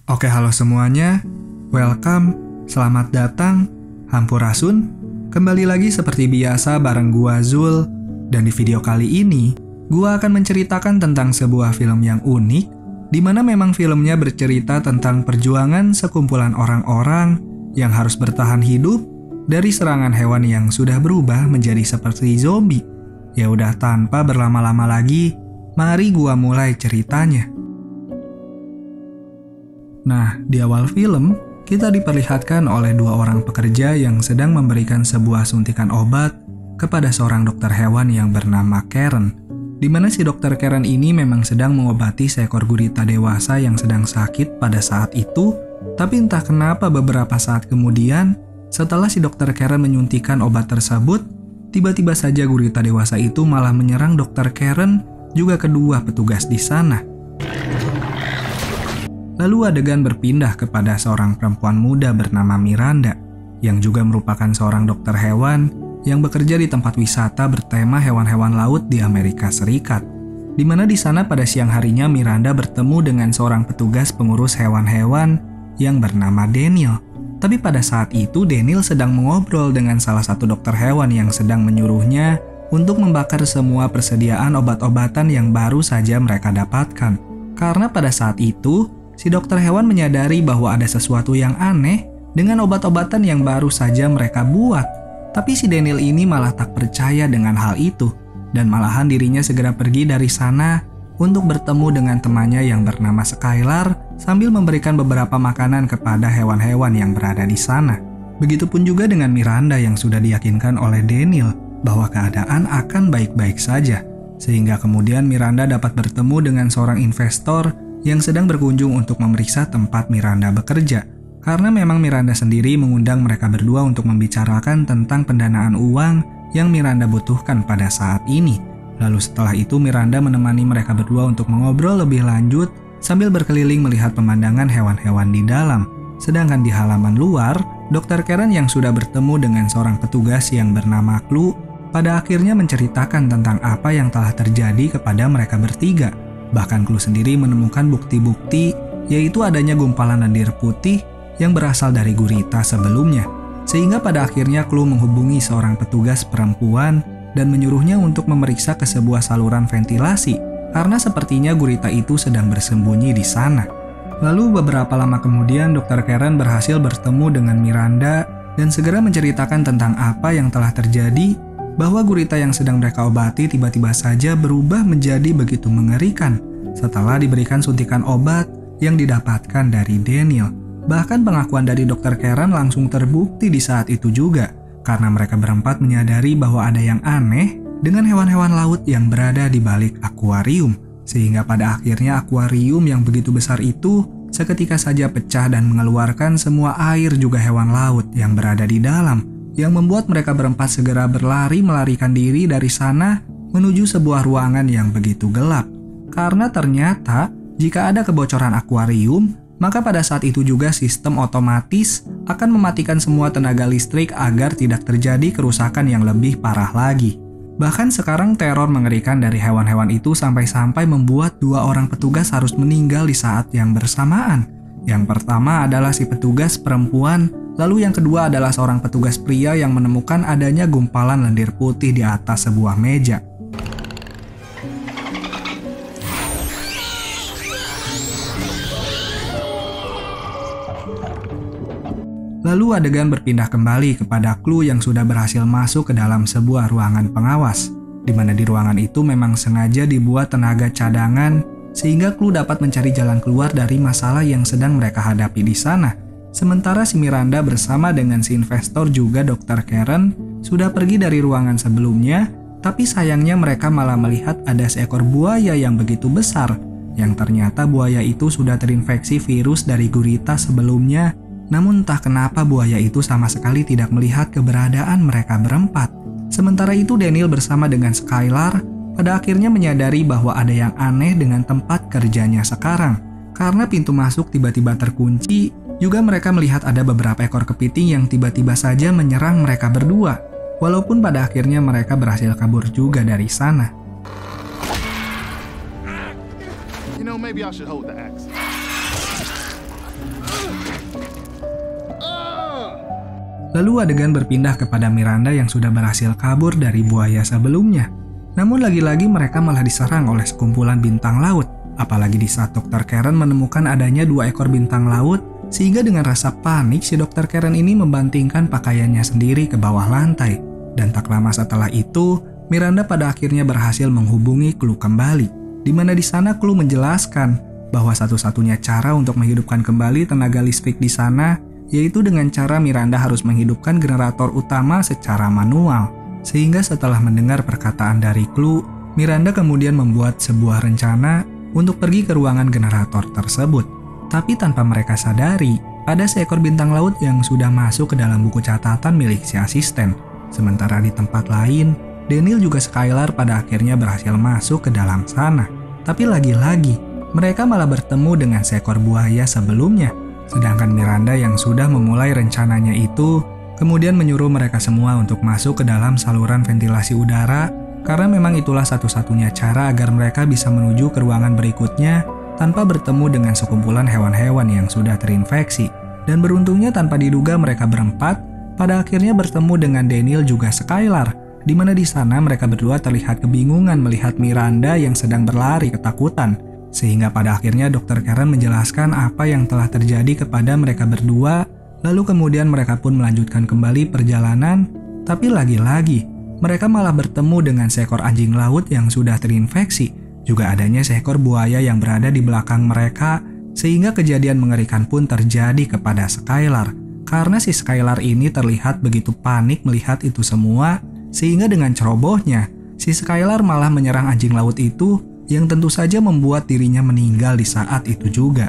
Oke, halo semuanya. Welcome, selamat datang, Hampurasun. Kembali lagi seperti biasa bareng gua Zul. Dan di video kali ini, gua akan menceritakan tentang sebuah film yang unik, di mana memang filmnya bercerita tentang perjuangan sekumpulan orang-orang yang harus bertahan hidup dari serangan hewan yang sudah berubah menjadi seperti zombie. Ya udah, tanpa berlama-lama lagi, mari gua mulai ceritanya. Nah, di awal film, kita diperlihatkan oleh dua orang pekerja yang sedang memberikan sebuah suntikan obat kepada seorang dokter hewan yang bernama Karen. Di mana si dokter Karen ini memang sedang mengobati seekor gurita dewasa yang sedang sakit pada saat itu, tapi entah kenapa beberapa saat kemudian, setelah si dokter Karen menyuntikkan obat tersebut, tiba-tiba saja gurita dewasa itu malah menyerang dokter Karen juga kedua petugas di sana. Lalu adegan berpindah kepada seorang perempuan muda bernama Miranda, yang juga merupakan seorang dokter hewan yang bekerja di tempat wisata bertema hewan-hewan laut di Amerika Serikat. Di mana di sana pada siang harinya Miranda bertemu dengan seorang petugas pengurus hewan-hewan yang bernama Daniel. Tapi pada saat itu Daniel sedang mengobrol dengan salah satu dokter hewan yang sedang menyuruhnya untuk membakar semua persediaan obat-obatan yang baru saja mereka dapatkan. Karena pada saat itu, si dokter hewan menyadari bahwa ada sesuatu yang aneh dengan obat-obatan yang baru saja mereka buat. Tapi si Daniel ini malah tak percaya dengan hal itu, dan malahan dirinya segera pergi dari sana untuk bertemu dengan temannya yang bernama Skylar sambil memberikan beberapa makanan kepada hewan-hewan yang berada di sana. Begitupun juga dengan Miranda yang sudah diyakinkan oleh Daniel bahwa keadaan akan baik-baik saja. Sehingga kemudian Miranda dapat bertemu dengan seorang investor yang sedang berkunjung untuk memeriksa tempat Miranda bekerja. Karena memang Miranda sendiri mengundang mereka berdua untuk membicarakan tentang pendanaan uang yang Miranda butuhkan pada saat ini. Lalu setelah itu Miranda menemani mereka berdua untuk mengobrol lebih lanjut sambil berkeliling melihat pemandangan hewan-hewan di dalam. Sedangkan di halaman luar, Dr. Karen yang sudah bertemu dengan seorang petugas yang bernama Clue pada akhirnya menceritakan tentang apa yang telah terjadi kepada mereka bertiga. Bahkan Clue sendiri menemukan bukti-bukti, yaitu adanya gumpalan lendir putih yang berasal dari gurita sebelumnya. Sehingga pada akhirnya Clue menghubungi seorang petugas perempuan dan menyuruhnya untuk memeriksa ke sebuah saluran ventilasi, karena sepertinya gurita itu sedang bersembunyi di sana. Lalu beberapa lama kemudian Dr. Karen berhasil bertemu dengan Miranda dan segera menceritakan tentang apa yang telah terjadi, bahwa gurita yang sedang mereka obati tiba-tiba saja berubah menjadi begitu mengerikan setelah diberikan suntikan obat yang didapatkan dari Daniel. Bahkan pengakuan dari Dr. Karen langsung terbukti di saat itu juga, karena mereka berempat menyadari bahwa ada yang aneh dengan hewan-hewan laut yang berada di balik akuarium. Sehingga pada akhirnya akuarium yang begitu besar itu seketika saja pecah dan mengeluarkan semua air juga hewan laut yang berada di dalam, yang membuat mereka berempat segera berlari melarikan diri dari sana menuju sebuah ruangan yang begitu gelap. Karena ternyata jika ada kebocoran akuarium, maka pada saat itu juga sistem otomatis akan mematikan semua tenaga listrik agar tidak terjadi kerusakan yang lebih parah lagi. Bahkan sekarang teror mengerikan dari hewan-hewan itu sampai-sampai membuat dua orang petugas harus meninggal di saat yang bersamaan. Yang pertama adalah si petugas perempuan, lalu yang kedua adalah seorang petugas pria yang menemukan adanya gumpalan lendir putih di atas sebuah meja. Lalu adegan berpindah kembali kepada Clue yang sudah berhasil masuk ke dalam sebuah ruangan pengawas, di mana di ruangan itu memang sengaja dibuat tenaga cadangan sehingga Clue dapat mencari jalan keluar dari masalah yang sedang mereka hadapi di sana. Sementara si Miranda bersama dengan si investor juga Dr. Karen sudah pergi dari ruangan sebelumnya, tapi sayangnya mereka malah melihat ada seekor buaya yang begitu besar, yang ternyata buaya itu sudah terinfeksi virus dari gurita sebelumnya. Namun entah kenapa buaya itu sama sekali tidak melihat keberadaan mereka berempat. Sementara itu Daniel bersama dengan Skylar pada akhirnya menyadari bahwa ada yang aneh dengan tempat kerjanya sekarang. Karena pintu masuk tiba-tiba terkunci, juga mereka melihat ada beberapa ekor kepiting yang tiba-tiba saja menyerang mereka berdua. Walaupun pada akhirnya mereka berhasil kabur juga dari sana. Maybe I should hold the axe. Lalu adegan berpindah kepada Miranda yang sudah berhasil kabur dari buaya sebelumnya. Namun lagi-lagi mereka malah diserang oleh sekumpulan bintang laut. Apalagi di saat Dr. Karen menemukan adanya 2 ekor bintang laut, sehingga dengan rasa panik si Dr. Karen ini membantingkan pakaiannya sendiri ke bawah lantai. Dan tak lama setelah itu, Miranda pada akhirnya berhasil menghubungi Clue kembali, di mana di sana Clue menjelaskan bahwa satu-satunya cara untuk menghidupkan kembali tenaga listrik di sana yaitu dengan cara Miranda harus menghidupkan generator utama secara manual. Sehingga setelah mendengar perkataan dari Clue, Miranda kemudian membuat sebuah rencana untuk pergi ke ruangan generator tersebut. Tapi tanpa mereka sadari, ada seekor bintang laut yang sudah masuk ke dalam buku catatan milik si asisten. Sementara di tempat lain, Daniel juga Skylar pada akhirnya berhasil masuk ke dalam sana. Tapi lagi-lagi, mereka malah bertemu dengan seekor buaya sebelumnya. Sedangkan Miranda yang sudah memulai rencananya itu, kemudian menyuruh mereka semua untuk masuk ke dalam saluran ventilasi udara, karena memang itulah satu-satunya cara agar mereka bisa menuju ke ruangan berikutnya tanpa bertemu dengan sekumpulan hewan-hewan yang sudah terinfeksi. Dan beruntungnya tanpa diduga mereka berempat, pada akhirnya bertemu dengan Daniel juga Skylar, di mana di sana mereka berdua terlihat kebingungan melihat Miranda yang sedang berlari ketakutan. Sehingga pada akhirnya Dr. Karen menjelaskan apa yang telah terjadi kepada mereka berdua, lalu kemudian mereka pun melanjutkan kembali perjalanan, tapi lagi-lagi mereka malah bertemu dengan seekor anjing laut yang sudah terinfeksi, juga adanya seekor buaya yang berada di belakang mereka, sehingga kejadian mengerikan pun terjadi kepada Skylar. Karena si Skylar ini terlihat begitu panik melihat itu semua, sehingga dengan cerobohnya, si Skylar malah menyerang anjing laut itu, yang tentu saja membuat dirinya meninggal di saat itu juga.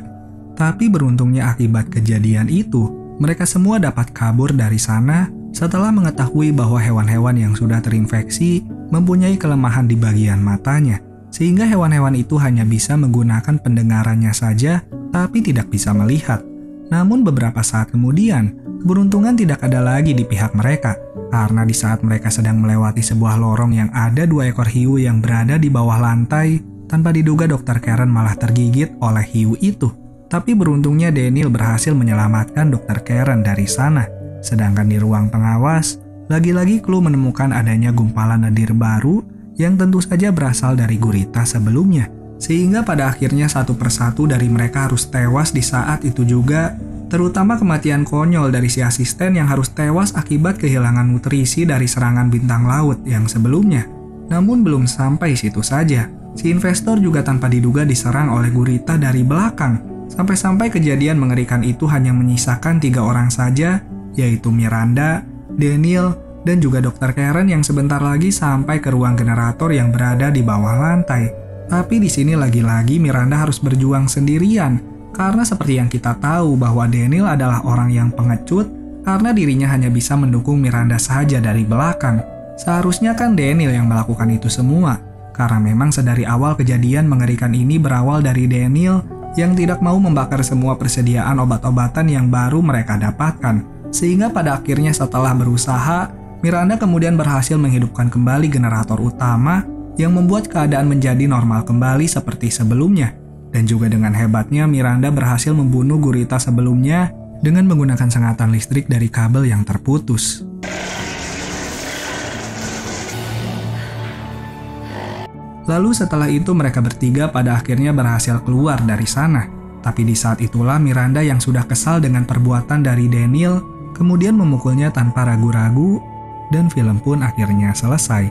Tapi beruntungnya akibat kejadian itu, mereka semua dapat kabur dari sana setelah mengetahui bahwa hewan-hewan yang sudah terinfeksi mempunyai kelemahan di bagian matanya, sehingga hewan-hewan itu hanya bisa menggunakan pendengarannya saja, tapi tidak bisa melihat. Namun beberapa saat kemudian, keberuntungan tidak ada lagi di pihak mereka, karena di saat mereka sedang melewati sebuah lorong yang ada 2 ekor hiu yang berada di bawah lantai, tanpa diduga Dr. Karen malah tergigit oleh hiu itu. Tapi beruntungnya Daniel berhasil menyelamatkan Dr. Karen dari sana. Sedangkan di ruang pengawas, lagi-lagi Clue menemukan adanya gumpalan lendir baru yang tentu saja berasal dari gurita sebelumnya. Sehingga pada akhirnya satu persatu dari mereka harus tewas di saat itu juga, terutama kematian konyol dari si asisten yang harus tewas akibat kehilangan nutrisi dari serangan bintang laut yang sebelumnya. Namun belum sampai situ saja, si investor juga tanpa diduga diserang oleh gurita dari belakang. Sampai-sampai kejadian mengerikan itu hanya menyisakan 3 orang saja, yaitu Miranda, Daniel, dan juga Dr. Karen yang sebentar lagi sampai ke ruang generator yang berada di bawah lantai. Tapi di sini lagi-lagi Miranda harus berjuang sendirian, karena seperti yang kita tahu bahwa Daniel adalah orang yang pengecut, karena dirinya hanya bisa mendukung Miranda saja dari belakang. Seharusnya kan Daniel yang melakukan itu semua, karena memang sedari awal kejadian mengerikan ini berawal dari Daniel yang tidak mau membakar semua persediaan obat-obatan yang baru mereka dapatkan. Sehingga pada akhirnya setelah berusaha, Miranda kemudian berhasil menghidupkan kembali generator utama yang membuat keadaan menjadi normal kembali seperti sebelumnya. Dan juga dengan hebatnya Miranda berhasil membunuh gurita sebelumnya dengan menggunakan sengatan listrik dari kabel yang terputus. Lalu setelah itu mereka bertiga pada akhirnya berhasil keluar dari sana. Tapi di saat itulah Miranda yang sudah kesal dengan perbuatan dari Daniel kemudian memukulnya tanpa ragu-ragu, dan film pun akhirnya selesai.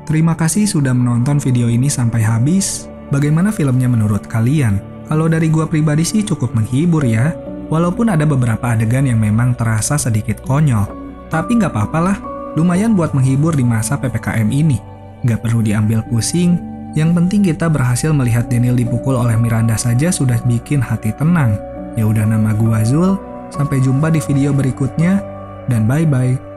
Terima kasih sudah menonton video ini sampai habis. Bagaimana filmnya menurut kalian? Kalau dari gua pribadi sih cukup menghibur ya. Walaupun ada beberapa adegan yang memang terasa sedikit konyol. Tapi nggak apa-apa lah, lumayan buat menghibur di masa PPKM ini. Nggak perlu diambil pusing, yang penting kita berhasil melihat Daniel dipukul oleh Miranda saja sudah bikin hati tenang. Ya udah, nama gua Zul, sampai jumpa di video berikutnya, dan bye-bye.